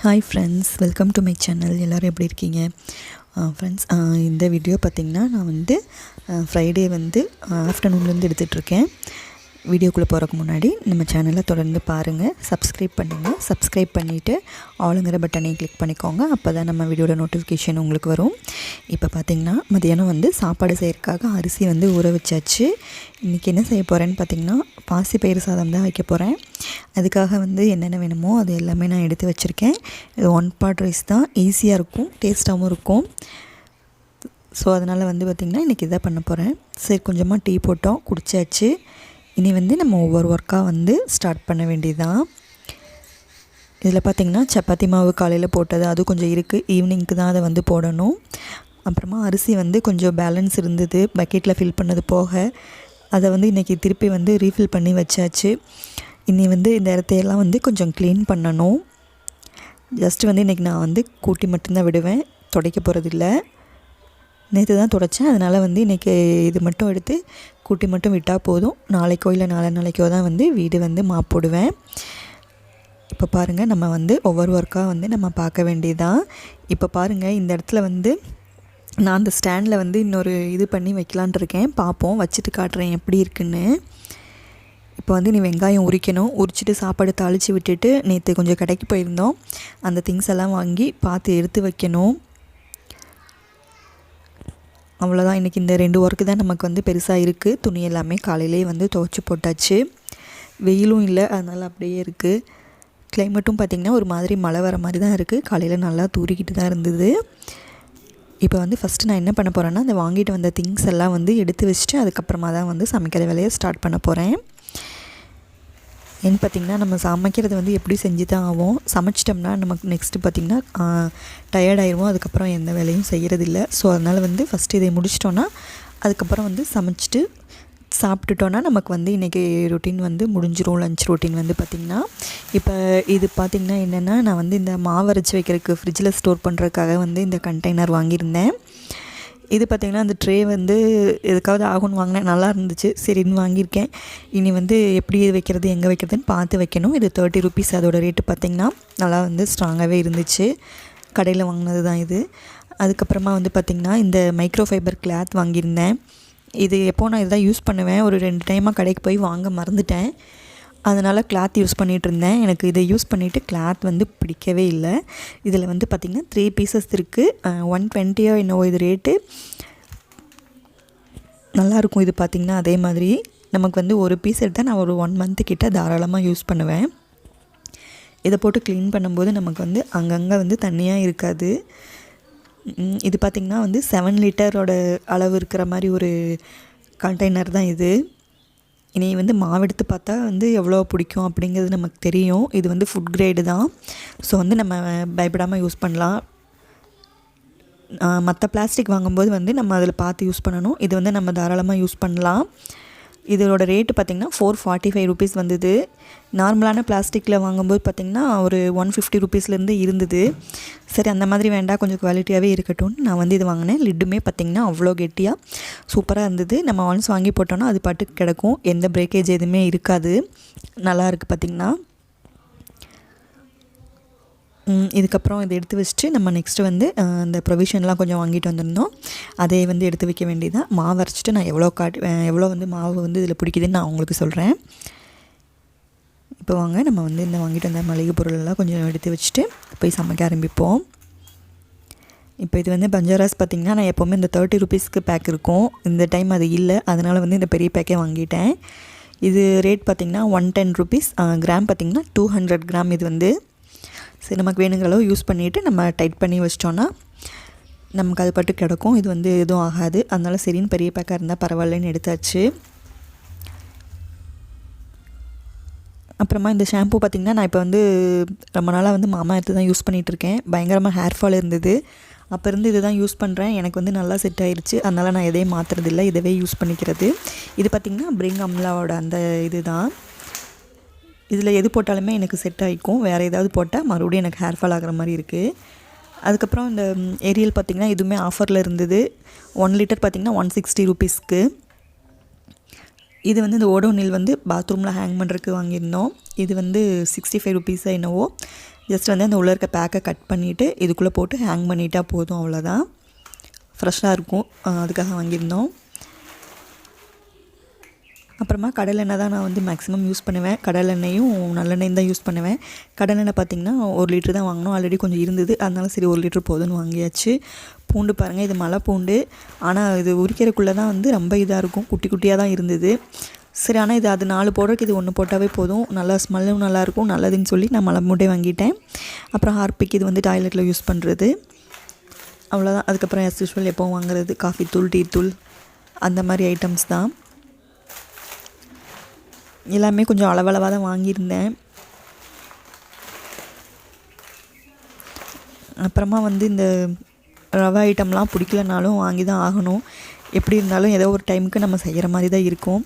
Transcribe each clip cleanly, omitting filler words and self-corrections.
Hi friends, welcome to my channel. எல்லோரும் எப்படி இருக்கீங்க ஃப்ரெண்ட்ஸ்? இந்த வீடியோ பார்த்திங்கன்னா நான் வந்து ஃப்ரைடே வந்து ஆஃப்டர்நூன்லேருந்து எடுத்துகிட்ருக்கேன். வீடியோக்குள்ளே போகிறதுக்கு முன்னாடி நம்ம சேனலை தொடர்ந்து பாருங்கள், சப்ஸ்கிரைப் பண்ணுங்கள். சப்ஸ்கிரைப் பண்ணிவிட்டு ஆளுங்கிற பட்டனையும் கிளிக் பண்ணிக்கோங்க. அப்போ தான் நம்ம வீடியோட நோட்டிஃபிகேஷன் உங்களுக்கு வரும். இப்போ பார்த்திங்கன்னா மதியானம் வந்து சாப்பாடு செய்கிறதுக்காக அரிசி வந்து ஊற வச்சாச்சு. இன்றைக்கி என்ன செய்ய போகிறேன்னு பார்த்திங்கன்னா பாசிப்பயிறு சாதம் தான் வைக்க போகிறேன். அதுக்காக வந்து என்னென்ன வேணுமோ அது எல்லாமே நான் எடுத்து வச்சுருக்கேன். இது 1 pot ரைஸ் தான், ஈஸியாக இருக்கும், டேஸ்ட்டாகவும் இருக்கும். ஸோ அதனால் வந்து பார்த்திங்கன்னா இன்றைக்கி இதான் பண்ண போகிறேன். சரி, கொஞ்சமாக டீ போட்டோம், குடித்தாச்சு. இனி வந்து நம்ம ஒவ்வொரு ஒர்க்காக வந்து ஸ்டார்ட் பண்ண வேண்டியதுதான். இதில் பார்த்திங்கன்னா சப்பாத்தி மாவு காலையில் போட்டது அது கொஞ்சம் இருக்குது, ஈவினிங்க்கு தான் அதை வந்து போடணும். அப்புறமா அரிசி வந்து கொஞ்சம் பேலன்ஸ் இருந்தது, பக்கெட்டில் ஃபில் பண்ணது போக அதை வந்து இன்றைக்கி திருப்பி வந்து ரீஃபில் பண்ணி வச்சாச்சு. இனி வந்து இந்த இடத்தையெல்லாம் வந்து கொஞ்சம் க்ளீன் பண்ணணும். ஜஸ்ட்டு வந்து இன்றைக்கி நான் வந்து கூட்டி மட்டும்தான் விடுவேன், துடைக்க போகிறதில்ல. நேற்று தான் துடைச்சேன், அதனால் வந்து இன்றைக்கி இது மட்டும் எடுத்து கூட்டி மட்டும் விட்டால் போதும். நாளைக்கோ இல்லை நாளைக்கோ தான் வந்து வீடு வந்து மாப் போடுவேன். இப்போ பாருங்கள், நம்ம வந்து ஒவ்வொரு ஒர்க்காக வந்து நம்ம பார்க்க வேண்டியதுதான். இப்போ பாருங்கள், இந்த இடத்துல வந்து நான் அந்த ஸ்டாண்டில் வந்து இன்னொரு இது பண்ணி வைக்கலான் இருக்கேன். பார்ப்போம், வச்சுட்டு காட்டுறேன் எப்படி இருக்குன்னு. இப்போ வந்து நீ வெங்காயம் உரிக்கணும், உரிச்சிட்டு சாப்பாடு தாளித்து விட்டுட்டு நேற்று கொஞ்சம் கடைக்கு போயிருந்தோம், அந்த திங்ஸ் எல்லாம் வாங்கி பார்த்து எடுத்து வைக்கணும். அவ்வளோதான். இன்றைக்கி இந்த 2 ஒர்க்கு தான் நமக்கு வந்து பெருசாக இருக்குது. துணி எல்லாமே காலையிலே வந்து துவைச்சி போட்டாச்சு. வெயிலும் இல்லை, அதனால் அப்படியே இருக்குது. கிளைமேட்டும் பார்த்திங்கன்னா ஒரு மாதிரி மழை வர மாதிரி தான் இருக்குது. காலையில் நல்லா தூரிக்கிட்டு தான் இருந்தது. இப்போ வந்து ஃபஸ்ட்டு நான் என்ன பண்ண போகிறேன்னா, அந்த வாங்கிட்டு வந்த திங்ஸ் எல்லாம் வந்து எடுத்து வச்சுட்டு அதுக்கப்புறமா தான் வந்து சமைக்கிற வேலையை ஸ்டார்ட் பண்ண போகிறேன். ஏன்னு பார்த்திங்கன்னா நம்ம சமைக்கிறது வந்து எப்படி செஞ்சு தான் ஆகும். சமைச்சிட்டோம்னா நமக்கு நெக்ஸ்ட்டு பார்த்திங்கன்னா டயர்டாயிருவோம், அதுக்கப்புறம் எந்த வேலையும் செய்கிறதில்ல. ஸோ அதனால் வந்து ஃபஸ்ட்டு இதை முடிச்சிட்டோன்னா அதுக்கப்புறம் வந்து சமைச்சிட்டு சாப்பிட்டுட்டோன்னா நமக்கு வந்து இன்றைக்கி ரொட்டீன் வந்து முடிஞ்சிரும். லஞ்ச் ரொட்டீன் வந்து பார்த்திங்கன்னா இப்போ இது பார்த்திங்கன்னா என்னென்னா, நான் வந்து இந்த மாவு அரைச்சி வைக்கிறதுக்கு ஃப்ரிட்ஜில் ஸ்டோர் பண்ணுறதுக்காக வந்து இந்த கண்டெய்னர் வாங்கியிருந்தேன். இது பார்த்திங்கன்னா அந்த ட்ரே வந்து எதுக்காவது ஆகும்னு வாங்கினேன், நல்லா இருந்துச்சு, சரின்னு வாங்கியிருக்கேன். இனி வந்து எப்படி வைக்கிறது எங்கே வைக்கிறதுன்னு பார்த்து வைக்கணும். இது 30 rupees, அதோடய ரேட்டு பார்த்திங்கன்னா நல்லா வந்து ஸ்ட்ராங்காகவே இருந்துச்சு. கடையில் வாங்கினது தான் இது. அதுக்கப்புறமா வந்து பார்த்திங்கன்னா இந்த மைக்ரோ ஃபைபர் கிளாத் வாங்கியிருந்தேன். இது எப்போது நான் இதுதான் யூஸ் பண்ணுவேன். ஒரு 2 டைமாக கடைக்கு போய் வாங்க மறந்துட்டேன், அதனால் கிளாத் யூஸ் பண்ணிகிட்டு இருந்தேன். எனக்கு இதை யூஸ் பண்ணிவிட்டு கிளாத் வந்து பிடிக்கவே இல்லை. இதில் வந்து பார்த்திங்கன்னா 3 pieces இருக்குது. 120 என்னவோ இது ரேட்டு. நல்லாயிருக்கும் இது பார்த்திங்கன்னா. அதே மாதிரி நமக்கு வந்து ஒரு பீஸ் எடுத்தால் நான் ஒரு 1 month கிட்ட தாராளமாக யூஸ் பண்ணுவேன். இதை போட்டு க்ளீன் பண்ணும்போது நமக்கு வந்து அங்கங்கே வந்து தண்ணியாக இருக்காது. இது பார்த்திங்கன்னா வந்து 7 லிட்டரோட அளவு இருக்கிற மாதிரி ஒரு கண்டெய்னர் தான் இது. இனி வந்து மாவு எடுத்து பார்த்தா வந்து எவ்வளோ பிடிக்கும் அப்படிங்கிறது நமக்கு தெரியும். இது வந்து ஃபுட் கிரேடு தான், ஸோ வந்து நம்ம பயப்படாமல் யூஸ் பண்ணலாம். மற்ற பிளாஸ்டிக் வாங்கும்போது வந்து நம்ம அதில் பார்த்து யூஸ் பண்ணணும். இது வந்து நம்ம தாராளமாக யூஸ் பண்ணலாம். இதோட ரேட்டு பார்த்திங்கன்னா 445 rupees வந்தது. நார்மலான பிளாஸ்டிக்கில் வாங்கும்போது பார்த்திங்கன்னா ஒரு 150 rupeesலேருந்து இருந்தது. சரி, அந்த மாதிரி வேண்டாம், கொஞ்சம் குவாலிட்டியாகவே இருக்கட்டும்னு நான் வந்து இது வாங்கினேன். லிட்டுமே பார்த்திங்கன்னா அவ்வளோ கெட்டியாக சூப்பராக இருந்தது. நம்ம ஒன்ஸ் வாங்கி போட்டோன்னா அது பாட்டுக்கு கிடக்கும், எந்த பிரேக்கேஜ் எதுவுமே இருக்காது. நல்லா இருக்குது பார்த்திங்கன்னா. இதுக்கப்புறம் இதை எடுத்து வச்சுட்டு நம்ம நெக்ஸ்ட்டு வந்து இந்த ப்ரொவிஷன்லாம் கொஞ்சம் வாங்கிட்டு வந்திருந்தோம், அதை வந்து எடுத்து வைக்க வேண்டியதான். மாவு அரைச்சிட்டு நான் எவ்வளோ வந்து மாவு வந்து இதில் பிடிக்குதுன்னு நான் உங்களுக்கு சொல்கிறேன். இப்போ வாங்க, நம்ம வந்து இந்த வாங்கிட்டு வந்த மளிகை பொருளெல்லாம் கொஞ்சம் எடுத்து வச்சுட்டு போய் சமைக்க ஆரம்பிப்போம். இப்போ இது வந்து பஞ்சாராஸ் பார்த்திங்கன்னா நான் எப்போவுமே இந்த 30 rupeesக்கு பேக் இருக்கும். இந்த டைம் அது இல்லை, அதனால் வந்து இந்த பெரிய பேக்கே வாங்கிட்டேன். இது ரேட் பார்த்திங்கன்னா 110 rupees. கிராம் பார்த்திங்கன்னா 200 கிராம். இது வந்து சரி, நமக்கு வேணுங்கிற அளவு யூஸ் பண்ணிவிட்டு நம்ம டைட் பண்ணி வச்சிட்டோன்னா நமக்கு அது பட்டு கிடக்கும். இது வந்து எதுவும் ஆகாது, அதனால சரின்னு பெரிய பேக்காக இருந்தால் பரவாயில்லன்னு எடுத்தாச்சு. அப்புறமா இந்த ஷாம்பு பார்த்திங்கன்னா நான் இப்போ வந்து ரொம்ப நாளாக வந்து மாமா எடுத்து தான் யூஸ் பண்ணிகிட்ருக்கேன். பயங்கரமாக ஹேர் ஃபால் இருந்தது, அப்போ இருந்து இது தான் யூஸ் பண்ணுறேன். எனக்கு வந்து நல்லா செட் ஆகிடுச்சு, அதனால் நான் எதையும் மாற்றுறதில்ல, இதவே யூஸ் பண்ணிக்கிறது. இது பார்த்திங்கன்னா பிரிங் அம்லாவோட அந்த இது தான். இதில் எது போட்டாலுமே எனக்கு செட் ஆகிக்கும். வேறு ஏதாவது போட்டால் மறுபடியும் எனக்கு ஹேர் ஃபால் ஆகிற மாதிரி இருக்குது. அதுக்கப்புறம் இந்த ஏரியல் பார்த்திங்கன்னா இதுவுமே ஆஃபரில் இருந்தது. 1 liter பார்த்திங்கன்னா 160 rupeesக்கு. இது வந்து இந்த ஓடோனில் வந்து பாத்ரூமில் ஹேங் பண்ணுறதுக்கு வாங்கியிருந்தோம். இது வந்து 65 rupees என்னவோ. ஜஸ்ட் வந்து அந்த உள்ளே இருக்க பேக்கை கட் பண்ணிவிட்டு இதுக்குள்ளே போட்டு ஹேங் பண்ணிட்டா போதும், அவ்வளோதான். ஃப்ரெஷ்ஷாக இருக்கும், அதுக்காக வாங்கியிருந்தோம். அப்புறமா கடலெண்ணெய் தான் நான் வந்து மேக்ஸிமம் யூஸ் பண்ணுவேன். கடலெண்ணெயும் நல்லெண்ணெயும் தான் யூஸ் பண்ணுவேன். கடலெண்ணெய் பார்த்திங்கன்னா 1 லிட்டர் தான் வாங்கினோம். ஆல்ரெடி கொஞ்சம் இருந்தது, அதனால சரி 1 லிட்டர் போதுன்னு வாங்கியாச்சு. பூண்டு பாருங்கள், இது மலை பூண்டு. ஆனால் இது உரிக்கிறக்குள்ளே தான் வந்து ரொம்ப இதாக இருக்கும், குட்டி குட்டியாக தான் இருந்தது. சரி, ஆனால் இது அது 4 போடுறதுக்கு இது 1 போட்டாவே போதும், நல்லா ஸ்மெல்லும் நல்லாயிருக்கும், நல்லதுன்னு சொல்லி நான் மலை பூண்டே வாங்கிட்டேன். அப்புறம் ஹார்பிக், இது வந்து டாய்லெட்டில் யூஸ் பண்ணுறது, அவ்வளோதான். அதுக்கப்புறம் as usual எப்போவும் வாங்குறது காஃபி தூள், டீ தூள், அந்த மாதிரி ஐட்டம்ஸ் தான். எல்லாமே கொஞ்சம் அளவளவாக தான் வாங்கியிருந்தேன். அப்புறமா வந்து இந்த ரவை ஐட்டம்லாம் பிடிக்கலனாலும் வாங்கி தான் ஆகணும். எப்படி இருந்தாலும் ஏதோ ஒரு டைமுக்கு நம்ம செய்கிற மாதிரி தான் இருக்கும்.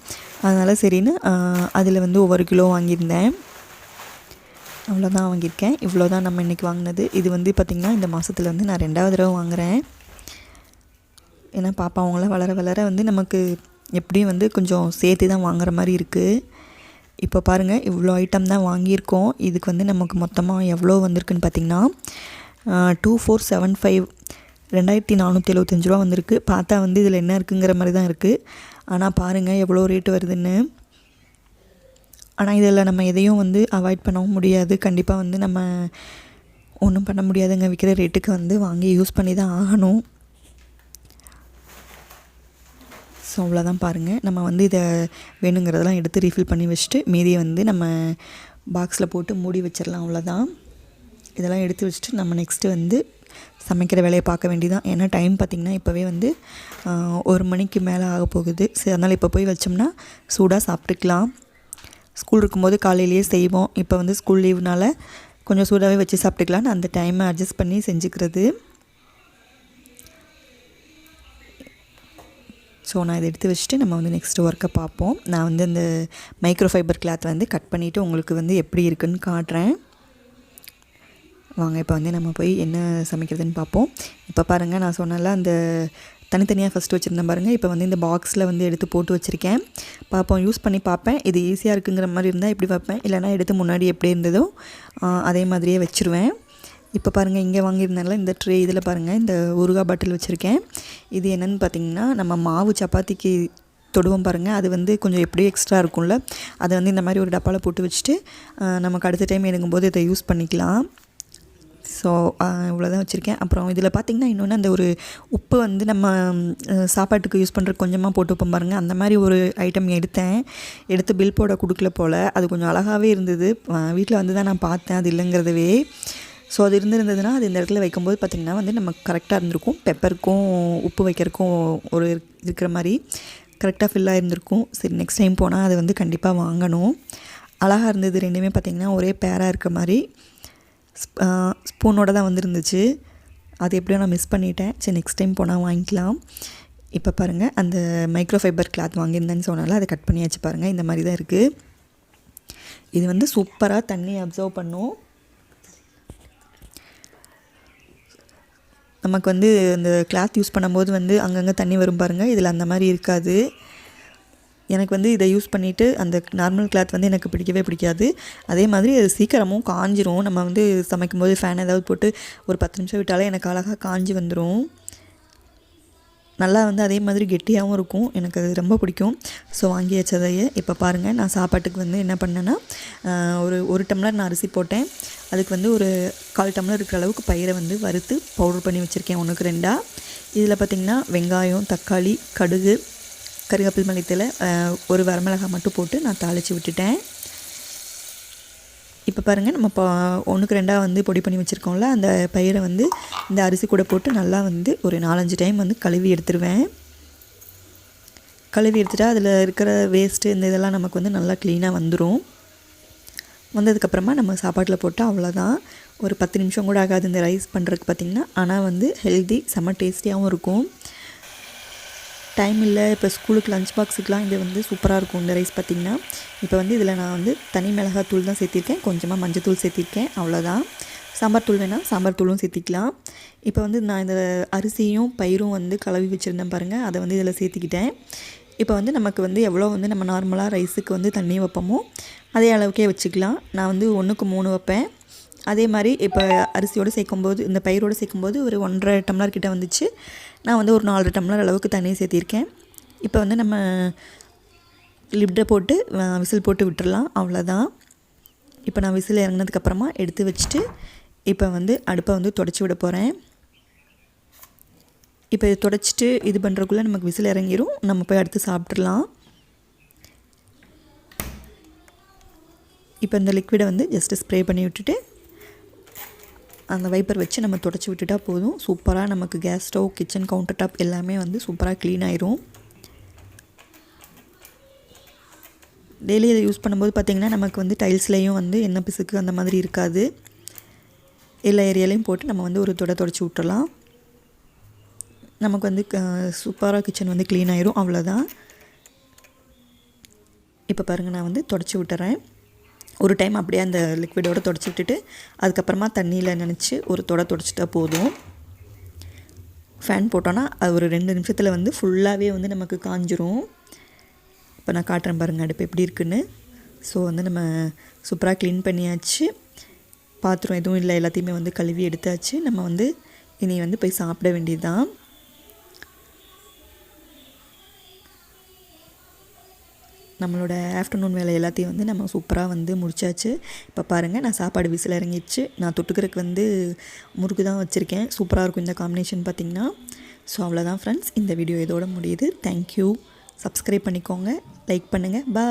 அதனால் சரின்னு அதில் வந்து ஒவ்வொரு கிலோ வாங்கியிருந்தேன். அவ்வளோதான் வாங்கியிருக்கேன். இவ்வளோ தான் நம்ம இன்றைக்கி வாங்கினது. இது வந்து பார்த்திங்கன்னா இந்த மாதத்தில் வந்து நான் 2வது தடவை வாங்குகிறேன். ஏன்னா பாப்பா அவங்களாம் வளர வளர வந்து நமக்கு எப்படியும் வந்து கொஞ்சம் சேர்த்து தான் வாங்குற மாதிரி இருக்குது. இப்போ பாருங்கள், இவ்வளோ ஐட்டம் தான் வாங்கியிருக்கோம். இதுக்கு வந்து நமக்கு மொத்தமாக எவ்வளோ வந்திருக்குன்னு பார்த்திங்கன்னா 2475 2475 ரூபா வந்திருக்கு. பார்த்தா வந்து இதில் என்ன இருக்குங்கிற மாதிரி தான் இருக்குது. ஆனால் பாருங்கள் எவ்வளோ ரேட்டு வருதுன்னு. ஆனால் இதில் நம்ம எதையும் வந்து அவாய்ட் பண்ணவும் முடியாது. கண்டிப்பாக வந்து நம்ம ஒன்றும் பண்ண முடியாதுங்க. விற்கிற ரேட்டுக்கு வந்து வாங்கி யூஸ் பண்ணி தான் ஆகணும். ஸோ அவ்வளோதான் பாருங்கள். நம்ம வந்து இதை வேணுங்கிறதெல்லாம் எடுத்து ரீஃபில் பண்ணி வச்சுட்டு மீதியை வந்து நம்ம பாக்ஸில் போட்டு மூடி வச்சிடலாம், அவ்வளோதான். இதெல்லாம் எடுத்து வச்சுட்டு நம்ம நெக்ஸ்ட்டு வந்து சமைக்கிற வேலையை பார்க்க வேண்டியதான். ஏன்னா டைம் பார்த்திங்கன்னா இப்போவே வந்து 1 மணிக்கு மேலே ஆக போகுது. சரி, அதனால் இப்போ போய் வச்சோம்னா சூடாக சாப்பிட்டுக்கலாம். ஸ்கூல் இருக்கும்போது காலையிலேயே செய்வோம். இப்போ வந்து ஸ்கூல் லீவுனால கொஞ்சம் சூடாகவே வச்சு சாப்பிட்டுக்கலான்னு அந்த டைமை அட்ஜஸ்ட் பண்ணி செஞ்சுக்கிறது. ஸோ நான் இதை எடுத்து வச்சுட்டு நம்ம வந்து நெக்ஸ்ட்டு ஒர்க்கை பார்ப்போம். நான் வந்து இந்த மைக்ரோ ஃபைபர் கிளாத் வந்து கட் பண்ணிவிட்டு உங்களுக்கு வந்து எப்படி இருக்குதுன்னு காட்டுறேன். வாங்க இப்போ வந்து நம்ம போய் என்ன சமைக்கிறதுன்னு பார்ப்போம். இப்போ பாருங்கள், நான் சொன்னல அந்த தனித்தனியாக ஃபஸ்ட்டு வச்சுருந்தேன் பாருங்கள். இப்போ வந்து இந்த பாக்ஸில் வந்து எடுத்து போட்டு வச்சுருக்கேன். பார்ப்போம், யூஸ் பண்ணி பார்ப்பேன். இது ஈஸியாக இருக்குங்கிற மாதிரி இருந்தால் எப்படி வைப்பேன், இல்லைனா எடுத்து முன்னாடி எப்படி இருந்ததோ அதே மாதிரியே வச்சுருவேன். இப்போ பாருங்கள், இங்கே வாங்கியிருந்தால இந்த ட்ரே, இதில் பாருங்கள் இந்த ஊறுகாய் பாட்டில் வச்சுருக்கேன். இது என்னென்னு பார்த்திங்கன்னா நம்ம மாவு சப்பாத்திக்கு தொடுவோம் பாருங்கள், அது வந்து கொஞ்சம் எப்படியும் எக்ஸ்ட்ரா இருக்கும்ல, அதை வந்து இந்த மாதிரி ஒரு டப்பாவில் போட்டு வச்சுட்டு நமக்கு அடுத்த டைம் எடுக்கும்போது இதை யூஸ் பண்ணிக்கலாம். ஸோ இவ்வளோதான் வச்சுருக்கேன். அப்புறம் இதில் பார்த்திங்கன்னா இன்னொன்று அந்த ஒரு உப்பு வந்து நம்ம சாப்பாட்டுக்கு யூஸ் பண்ணுற கொஞ்சமாக போட்டு வைப்போம் பாருங்கள், அந்த மாதிரி ஒரு ஐட்டம் எடுத்து பில் போட கொடுக்கல போல். அது கொஞ்சம் அழகாகவே இருந்தது. வீட்டில் வந்து தான் நான் பார்த்தேன் அது இல்லைங்கிறதவே. ஸோ அது இருந்ததுன்னா அது இந்த இடத்துல வைக்கும்போது பார்த்திங்கன்னா வந்து நமக்கு கரெக்டாக இருந்திருக்கும். பெப்பருக்கும் உப்பு வைக்கிறதுக்கும் ஒரு இருக்கிற மாதிரி கரெக்டாக ஃபில்லாக இருந்திருக்கும். சரி, நெக்ஸ்ட் டைம் போனால் அது வந்து கண்டிப்பாக வாங்கணும். அழகாக இருந்தது. ரெண்டுமே பார்த்திங்கன்னா ஒரே பேராக இருக்க மாதிரி ஸ்பூனோடு தான் வந்துருந்துச்சு. அது எப்படியோ நான் மிஸ் பண்ணிட்டேன். சரி, நெக்ஸ்ட் டைம் போனால் வாங்கிக்கலாம். இப்போ பாருங்கள், அந்த மைக்ரோ ஃபைபர் கிளாத் வாங்கியிருந்தேன்னு சொன்னால அதை கட் பண்ணியாச்சு பாருங்கள். இந்த மாதிரி தான் இருக்குது. இது வந்து சூப்பராக தண்ணி அப்சர்வ் பண்ணும். நமக்கு வந்து இந்த கிளாத் யூஸ் பண்ணும்போது வந்து அங்கங்கே தண்ணி வரும் பாருங்கள், இதில் அந்த மாதிரி இருக்காது. எனக்கு வந்து இதை யூஸ் பண்ணிவிட்டு அந்த நார்மல் கிளாத் வந்து எனக்கு பிடிக்கவே பிடிக்காது. அதே மாதிரி அது சீக்கிரமும் காஞ்சிரும். நம்ம வந்து சமைக்கும்போது ஃபேன் ஏதாவது போட்டு ஒரு 10 நிமிஷம் விட்டாலே எனக்கு அழகாக காஞ்சி வந்துடும். நல்லா வந்து அதே மாதிரி கெட்டியாகவும் இருக்கும். எனக்கு அது ரொம்ப பிடிக்கும். ஸோ வாங்கி வச்சதையே இப்போ பாருங்கள், நான் சாப்பாட்டுக்கு வந்து என்ன பண்ணேன்னா ஒரு டம்ளர் நான் அரிசி போட்டேன். அதுக்கு வந்து ஒரு 1/4 டம்ளர் இருக்கிற அளவுக்கு பயிரை வந்து வறுத்து பவுடர் பண்ணி வச்சுருக்கேன் 1க்கு 2. இதில் பார்த்திங்கன்னா வெங்காயம், தக்காளி, கடுகு, கருவேப்பிலை, மல்லித்தலை, ஒரு வரமிளகாய் மட்டும் போட்டு நான் தாளித்து விட்டுட்டேன். இப்போ பாருங்கள், நம்ம 1க்கு 2 வந்து பொடி பண்ணி வச்சுருக்கோம்ல, அந்த பயிரை வந்து இந்த அரிசி கூட போட்டு நல்லா வந்து ஒரு 4-5 டைம் வந்து கழுவி எடுத்துருவேன். கழுவி எடுத்துட்டா அதில் இருக்கிற வேஸ்ட்டு இந்த இதெல்லாம் நமக்கு வந்து நல்லா க்ளீனாக வந்துடும். வந்ததுக்கப்புறமா நம்ம சாப்பாட்டில் போட்டால் அவ்வளோதான். ஒரு 10 நிமிஷம் கூட ஆகாது இந்த ரைஸ் பண்ணுறதுக்கு பார்த்திங்கன்னா. ஆனால் வந்து ஹெல்தி, செம்ம டேஸ்டியாகவும் இருக்கும். டைம் இல்லை, இப்போ ஸ்கூலுக்கு லஞ்ச் பாக்ஸுக்கெலாம் இது வந்து சூப்பராக இருக்கும் இந்த ரைஸ் பார்த்திங்கன்னா. இப்போ வந்து இதில் நான் வந்து தனி மிளகாய் தூள் தான் சேர்த்திருக்கேன், கொஞ்சமாக மஞ்சள் தூள் சேர்த்திருக்கேன், அவ்வளோதான். சாம்பார் தூள் வேணால் சாம்பார் தூளும் சேர்த்திக்கலாம். இப்போ வந்து நான் இந்த அரிசியும் பயிரும் வந்து கலவி வச்சுருந்தேன் பாருங்கள், அதை வந்து இதில் சேர்த்திக்கிட்டேன். இப்போ வந்து நமக்கு வந்து எவ்வளோ வந்து நம்ம நார்மலாக ரைஸுக்கு வந்து தண்ணி வைப்போமோ அதே அளவுக்கே வச்சுக்கலாம். நான் வந்து 1க்கு 3 வைப்பேன். அதே மாதிரி இப்போ அரிசியோடு சேர்க்கும்போது இந்த பயிரோடு சேர்க்கும்போது ஒரு 1.5 டம்ளர் கிட்ட வந்துச்சு. நான் வந்து ஒரு 4 டம்ளர் அளவுக்கு தண்ணி சேர்த்திருக்கேன். இப்போ வந்து நம்ம லிட்டை போட்டு விசில் போட்டு விட்டுறலாம், அவ்வளோதான். இப்போ நான் விசில் இறங்கினதுக்கப்புறமா எடுத்து வச்சுட்டு இப்போ வந்து அடுப்பை வந்து தொடச்சி விட போகிறேன். இப்போ இது தொடச்சிட்டு இது பண்ணுறக்குள்ளே நமக்கு விசில் இறங்கிடும், நம்ம போய் அடுத்து சாப்பிட்றலாம். இப்போ இந்த லிக்விடை வந்து ஜஸ்ட்டு ஸ்ப்ரே பண்ணி விட்டுட்டு அந்த வைப்பர் வச்சு நம்ம தொடச்சி விட்டுட்டா போதும். சூப்பராக நமக்கு gas stove, kitchen counter top எல்லாமே வந்து சூப்பராக க்ளீன் ஆயிரும். டெய்லி இதை யூஸ் பண்ணும்போது பார்த்திங்கன்னா நமக்கு வந்து டைல்ஸ்லேயும் வந்து எண்ணெய் பிசுக்கு அந்த மாதிரி இருக்காது. எல்லா ஏரியாலையும் போட்டு நம்ம வந்து ஒரு தொடச்சி விட்டுறலாம். நமக்கு வந்து சூப்பராக கிச்சன் வந்து க்ளீன் ஆயிரும், அவ்வளோதான். இப்போ பாருங்கள், நான் வந்து தொடச்சி விட்டுறேன். ஒரு டைம் அப்படியே அந்த லிக்விடோடு தொடச்சி விட்டுட்டு அதுக்கப்புறமா தண்ணியில் நனைச்சி ஒரு தொடச்சிட்டா போதும். ஃபேன் போட்டோன்னா அது ஒரு 2 நிமிஷத்தில் வந்து ஃபுல்லாகவே வந்து நமக்கு காஞ்சிரும். இப்போ நான் காட்டுறேன் பாருங்கள் அடுப்பு எப்படி இருக்குன்னு. ஸோ வந்து நம்ம சூப்பராக க்ளீன் பண்ணியாச்சு. பாத்திரம் எதுவும் இல்லை, எல்லாத்தையுமே வந்து கழுவி எடுத்தாச்சு. நம்ம வந்து இனி வந்து போய் சாப்பிட வேண்டியது தான். நம்மளோட ஆஃப்டர்நூன் வேலை எல்லாத்தையும் வந்து நம்ம சூப்பராக வந்து முடிச்சாச்சு. இப்போ பாருங்கள், நான் சாப்பாடு விசில் இறங்கிடுச்சு. நான் தொட்டுக்கிறதுக்கு வந்து முறுக்கு தான் வச்சுருக்கேன். சூப்பராக இருக்கும் இந்த காம்பினேஷன் பார்த்திங்கன்னா. ஸோ அவ்வளோதான் ஃப்ரெண்ட்ஸ், இந்த வீடியோ இதோட முடியுது. தேங்க்யூ. சப்ஸ்கிரைப் பண்ணிக்கோங்க, லைக் பண்ணுங்கள். பாய்.